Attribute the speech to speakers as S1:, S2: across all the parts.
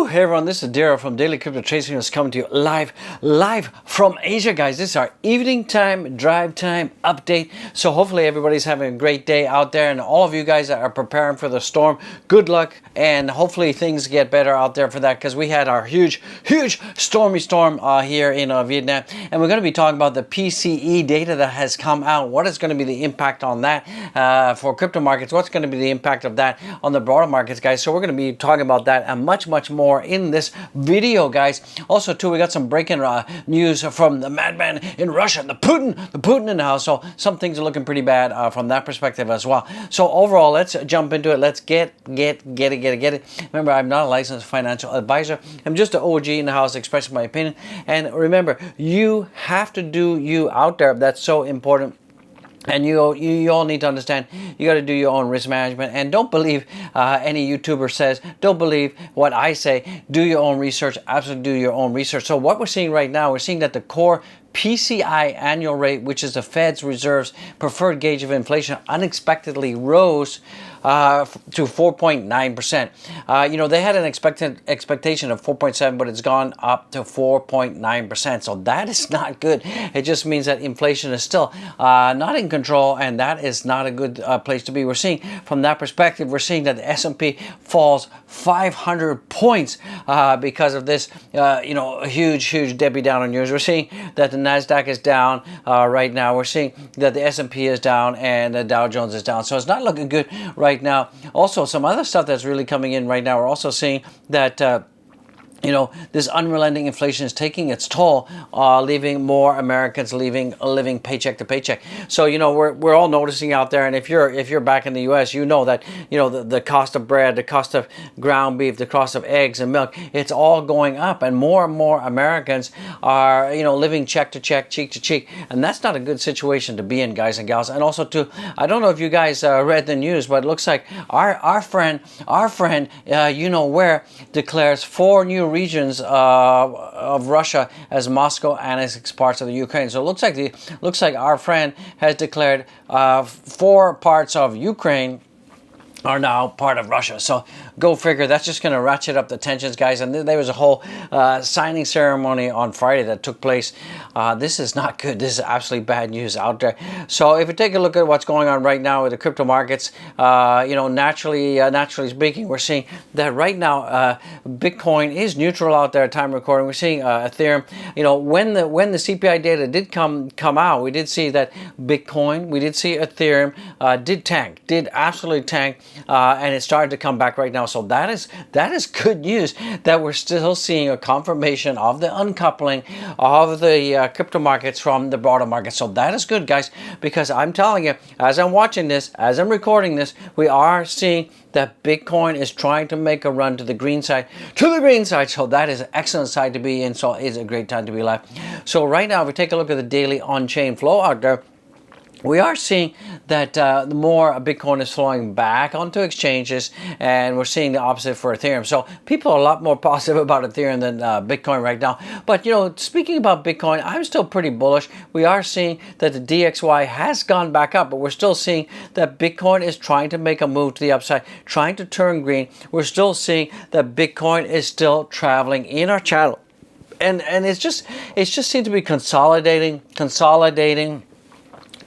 S1: Hey everyone, this is Daryl from Daily Crypto Trading News coming to you live from Asia, guys. This is our evening time, drive time update. So hopefully everybody's having a great day out there, and all of you guys that are preparing for the storm, good luck, and hopefully things get better out there for that, because we had our huge stormy storm here in Vietnam, and we're going to be talking about the PCE data that has come out. What is going to be the impact on that for crypto markets? What's going to be the impact of that on the broader markets, guys? So we're going to be talking about that and much more in this video, guys. Also too, we got some breaking news from the madman in Russia, the Putin in the house. So some things are looking pretty bad from that perspective as well. So overall, let's jump into it. Let's get it. Remember, I'm not a licensed financial advisor. I'm just an OG in the house expressing my opinion. And remember, you have to do you out there. That's so important. And you all need to understand, you got to do your own risk management, and don't believe any YouTuber says. Don't believe what I say. Do your own research. Absolutely do your own research. So what we're seeing right now, we're seeing that the core PCI annual rate, which is the Fed's reserves preferred gauge of inflation, unexpectedly rose to 4.9%. They had an expectation of 4.7, but it's gone up to 4.9%. So that is not good. It just means that inflation is still not in control, and that is not a good place to be. We're seeing from that perspective, we're seeing that the S&P falls 500 points because of this, huge Debbie Downer news. We're seeing that the NASDAQ is down right now. We're seeing that the S&P is down and the Dow Jones is down. So it's not looking good right now. Also, some other stuff that's really coming in right now. We're also seeing that this unrelenting inflation is taking its toll, leaving more Americans living paycheck to paycheck. So we're all noticing out there, and if you're back in the U.S., you know that the cost of bread, the cost of ground beef, the cost of eggs and milk, it's all going up, and more Americans are living check to cheek to cheek, and that's not a good situation to be in, guys and gals. And also too, I don't know if you guys read the news, but it looks like our friend where declares 4 new regions of Russia as Moscow annexes parts of the Ukraine. So it looks like our friend has declared 4 parts of Ukraine are now part of Russia. So go figure. That's just going to ratchet up the tensions, guys. And there was a whole signing ceremony on Friday that took place. This is not good. This is absolutely bad news out there. So if you take a look at what's going on right now with the crypto markets, naturally speaking, we're seeing that right now Bitcoin is neutral out there at time recording. We're seeing Ethereum. When the CPI data did come out, we did see that Bitcoin, we did see Ethereum did absolutely tank. And it started to come back right now. So that is good news, that we're still seeing a confirmation of the uncoupling of the crypto markets from the broader market. So that is good, guys, because I'm telling you, as I'm watching this, as I'm recording this, we are seeing that Bitcoin is trying to make a run to the green side. So that is an excellent side to be in. So it's a great time to be alive. So right now, if we take a look at the daily on-chain flow out there, we are seeing that the more Bitcoin is flowing back onto exchanges, and we're seeing the opposite for Ethereum. So people are a lot more positive about Ethereum than Bitcoin right now. But speaking about Bitcoin, I'm still pretty bullish. We are seeing that the DXY has gone back up, but we're still seeing that Bitcoin is trying to make a move to the upside, trying to turn green. We're still seeing that Bitcoin is still traveling in our channel, and it's just seemed to be consolidating.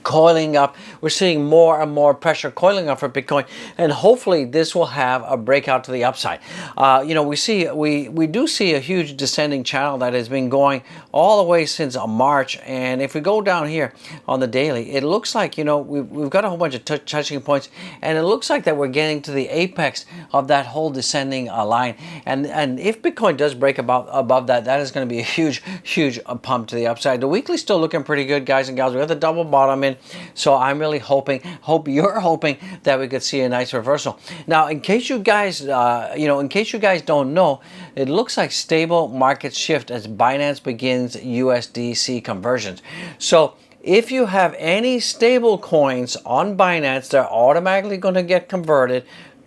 S1: Coiling up. We're seeing more and more pressure coiling up for Bitcoin, and hopefully this will have a breakout to the upside. We do see a huge descending channel that has been going all the way since March, and if we go down here on the daily, it looks like we've got a whole bunch of touching points, and it looks like that we're getting to the apex of that whole descending line. And if Bitcoin does break above that, that is going to be a huge pump to the upside. The weekly's still looking pretty good, guys and gals. We got the double bottom in. So I'm really hope you're hoping that we could see a nice reversal. Now, in case you guys don't know, it looks like stable market shift as Binance begins USDC conversions. So if you have any stable coins on Binance, they're automatically going to get converted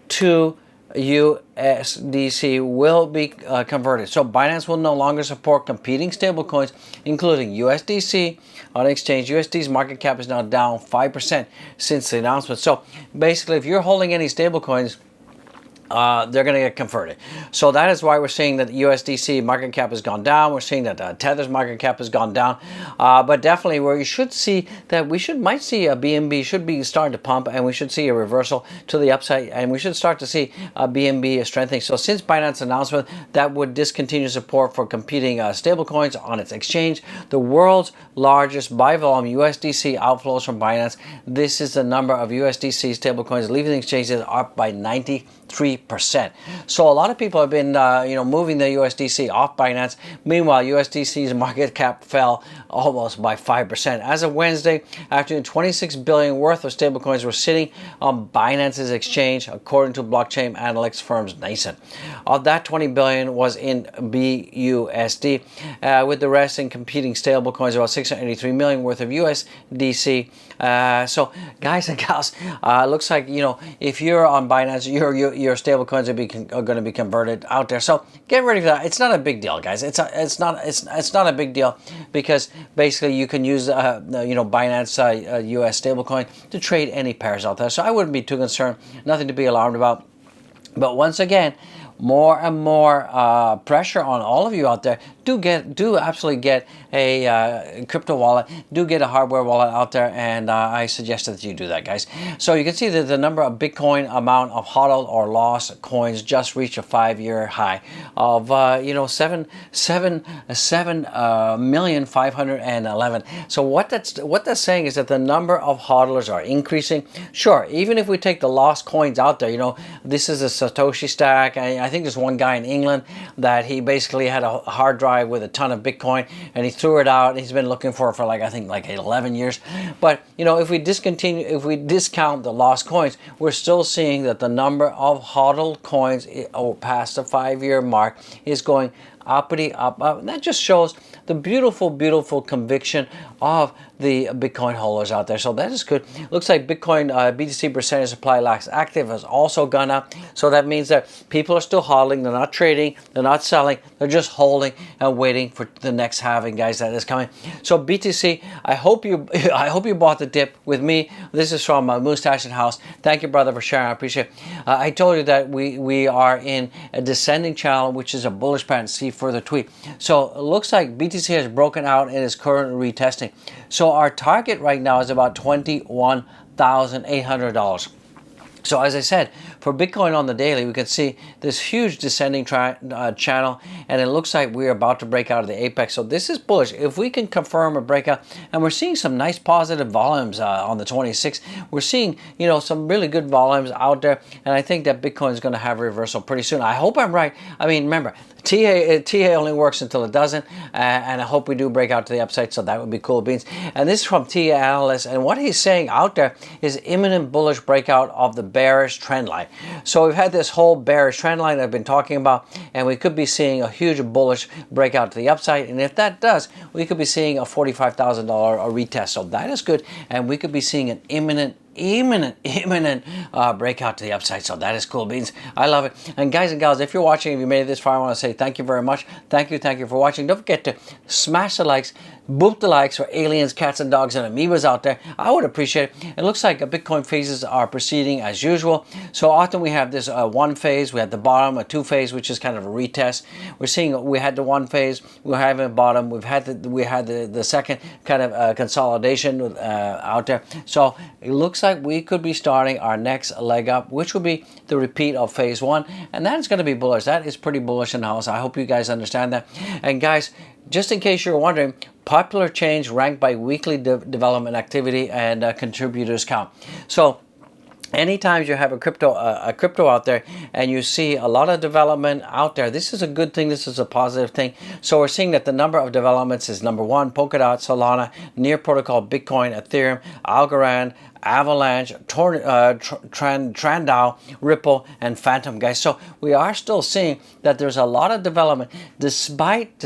S1: to USDC will be converted. So Binance will no longer support competing stablecoins, including USDC on exchange. USD's market cap is now down 5% since the announcement. So basically, if you're holding any stablecoins, they're going to get converted. So that is why we're seeing that the USDC market cap has gone down. We're seeing that Tether's market cap has gone down. But definitely where you should see that might see a BNB should be starting to pump, and we should see a reversal to the upside, and we should start to see BNB strengthening. So since Binance announcement that would discontinue support for competing stablecoins on its exchange, the world's largest by volume USDC outflows from Binance, this is the number of USDC stablecoins leaving the exchanges up by 93%. So a lot of people have been moving the USDC off Binance. Meanwhile, USDC's market cap fell almost by 5%. As of Wednesday afternoon, 26 billion worth of stablecoins were sitting on Binance's exchange, according to blockchain analytics firms Nascent. Of that, 20 billion was in BUSD, with the rest in competing stablecoins, about 683 million worth of USDC. So guys and gals, looks like, if you're on Binance, your stablecoins are going to be converted out there. So get ready for that. It's not a big deal, guys. It's not a big deal, because basically you can use Binance US stablecoin to trade any pairs out there. So I wouldn't be too concerned. Nothing to be alarmed about. But once again, more and more pressure on all of you out there. Do absolutely get a crypto wallet. Do get a hardware wallet out there, and I suggest that you do that, guys. So you can see that the number of Bitcoin amount of hodled or lost coins just reached a 5-year high of 7,511,000. So what that's saying is that the number of hodlers are increasing. Sure, even if we take the lost coins out there, this is a Satoshi stack. I think there's one guy in England that he basically had a hard drive with a ton of Bitcoin, and he threw it out. He's been looking for like 11 years. But if we discount the lost coins, we're still seeing that the number of hodled coins past the 5-year mark is going uppity up. And that just shows the beautiful conviction of the Bitcoin holders out there. So that is good. Looks like Bitcoin BTC percentage supply lacks active has also gone up. So that means that people are still hodling. They're not trading. They're not selling. They're just holding and waiting for the next halving, guys, that is coming. So BTC, I hope you bought the dip with me. This is from Mustache and House. Thank you, brother, for sharing. I appreciate it. I told you that we are in a descending channel, which is a bullish pattern. See further tweet. So it looks like BTC has broken out and is currently retesting. So our target right now is about $21,800. So as I said, for Bitcoin on the daily, we can see this huge descending channel, and it looks like we're about to break out of the apex. So this is bullish. If we can confirm a breakout, and we're seeing some nice positive volumes on the 26th, we're seeing some really good volumes out there, and I think that Bitcoin is going to have a reversal pretty soon. I hope I'm right. I mean, remember, TA only works until it doesn't, and I hope we do break out to the upside, so that would be cool beans. And this is from TA Analyst, and what he's saying out there is imminent bullish breakout of the bearish trend line. So we've had this whole bearish trend line I've been talking about, and we could be seeing a huge bullish breakout to the upside, and if that does, we could be seeing a $45,000 retest. So that is good, and we could be seeing an imminent breakout to the upside. So that is cool beans. I love it. And guys and gals, if you're watching, if you made it this far, I want to say thank you very much. Thank you for watching. Don't forget to smash the likes, boop the likes for aliens, cats and dogs and amoebas out there. I would appreciate it. It looks like Bitcoin phases are proceeding as usual. So often we have this one phase, we had the bottom, a two phase, which is kind of a retest. We're seeing we had the one phase, we're having a bottom, we had the second kind of consolidation out there. So it looks like we could be starting our next leg up, which will be the repeat of phase one, and that is going to be bullish. That is pretty bullish in the house. I hope you guys understand that. And guys, just in case you're wondering, popular change ranked by weekly development activity and contributors count. So anytime you have a crypto out there and you see a lot of development out there, this is a good thing. This is a positive thing. So we're seeing that the number of developments is number one, Polkadot, Solana, Near Protocol, Bitcoin, Ethereum, Algorand, Avalanche, Trandao, Ripple, and Phantom, guys. So we are still seeing that there's a lot of development, despite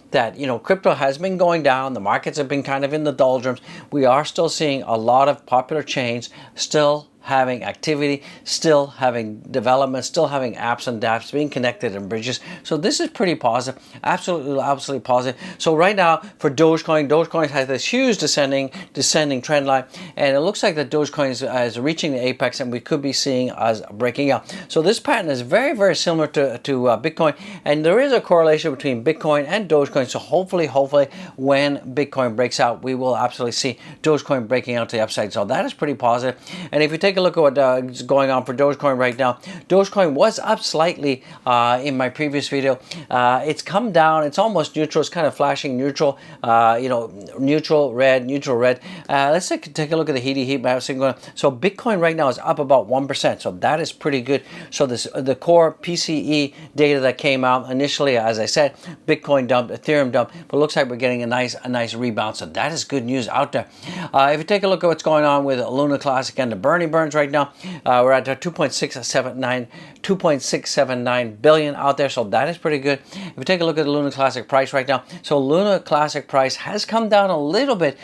S1: that, crypto has been going down. The markets have been kind of in the doldrums. We are still seeing a lot of popular chains still having activity, still having development, still having apps and dApps being connected in bridges. So this is pretty positive, absolutely positive. So right now for Dogecoin has this huge descending trend line, and it looks looks like that Dogecoin is reaching the apex, and we could be seeing us breaking out. So this pattern is very, very similar to Bitcoin, and there is a correlation between Bitcoin and Dogecoin. So hopefully when Bitcoin breaks out, we will absolutely see Dogecoin breaking out to the upside. So that is pretty positive. And if you take a look at what is going on for Dogecoin right now, Dogecoin was up slightly in my previous video. It's come down. It's almost neutral. It's kind of flashing neutral, neutral, red, neutral, red. Let's take a look at the heat map. So Bitcoin right now is up about 1%. So that is pretty good. So the core PCE data that came out initially, as I said, Bitcoin dumped, Ethereum dumped, but it looks like we're getting a nice rebound. So that is good news out there. If you take a look at what's going on with Luna Classic and the Bernie Burns right now, we're at 2.679 billion out there. So that is pretty good. If you take a look at the Luna Classic price right now, so Luna Classic price has come down a little bit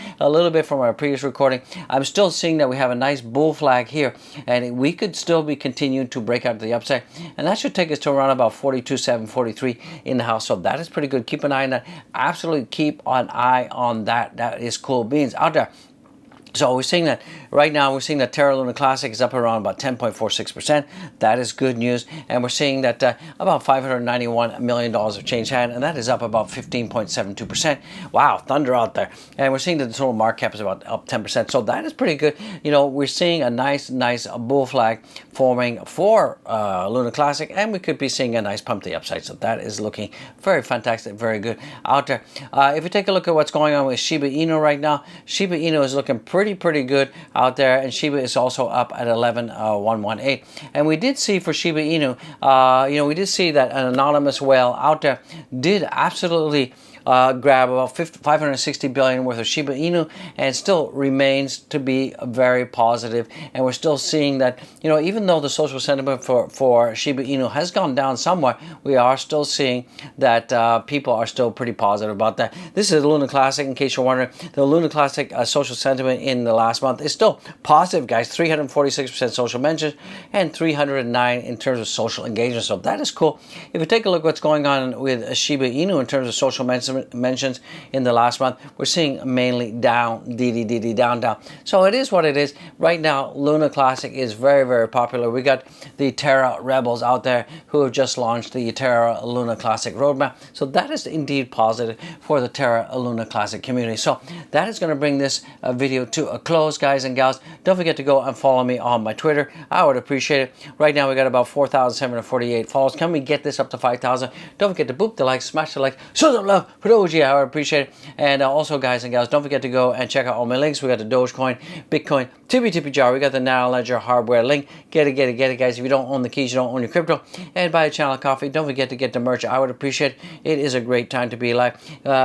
S1: from our previous recording. I'm still seeing that we have a nice bull flag here, and we could still be continuing to break out to the upside, and that should take us to around about 42.743 in the house. So that is pretty good. Keep an eye on that. Absolutely keep an eye on that. That is cool beans out there. So we're seeing that right now. We're seeing that Terra Luna Classic is up around about 10.46%. That is good news. And we're seeing that about $591 million of change hand, and that is up about 15.72%. Wow, thunder out there. And we're seeing that the total market cap is about up 10%. So that is pretty good. We're seeing a nice bull flag forming for Luna Classic, and we could be seeing a nice pump to the upside. So that is looking very fantastic, very good out there. If you take a look at what's going on with Shiba Inu right now, Shiba Inu is looking pretty good out there, and Shiba is also up at 11,118. And we did see for Shiba Inu, we did see that an anonymous whale out there did absolutely grab about 560 billion worth of Shiba Inu, and still remains to be very positive. And we're still seeing that, even though the social sentiment for Shiba Inu has gone down somewhat, we are still seeing that people are still pretty positive about that. This is the Luna Classic, in case you're wondering. The Luna Classic social sentiment in the last month is still positive, guys. 346% social mentions and 309 in terms of social engagement. So that is cool. If you take a look at what's going on with Shiba Inu in terms of social mentions in the last month, we're seeing mainly down, down. So it is what it is. Right now, Luna Classic is very popular. We got the Terra Rebels out there who have just launched the Terra Luna Classic roadmap. So that is indeed positive for the Terra Luna Classic community. So that is going to bring this video to a close, guys and gals. Don't forget to go and follow me on my Twitter. I would appreciate it. Right now we got about 4,748 followers. Can we get this up to 5,000? Don't forget to boop the like, smash the like, show some love for Doge. I would appreciate it. And also, guys and gals, don't forget to go and check out all my links. We got the Dogecoin, Bitcoin, Tippy jar. We got the Now Ledger hardware link. Get it, guys. If you don't own the keys, you don't own your crypto. And buy a channel coffee. Don't forget to get the merch. I would appreciate it. It is a great time to be alive.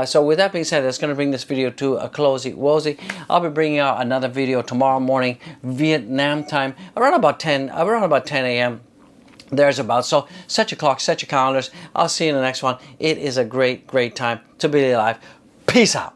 S1: So with that being said, that's going to bring this video to a closey-wozy. I'll be bringing out another video tomorrow morning, Vietnam time, around about 10 a.m. There's about. So set your clock, set your calendars. I'll see you in the next one. It is a great time to be alive. Peace out.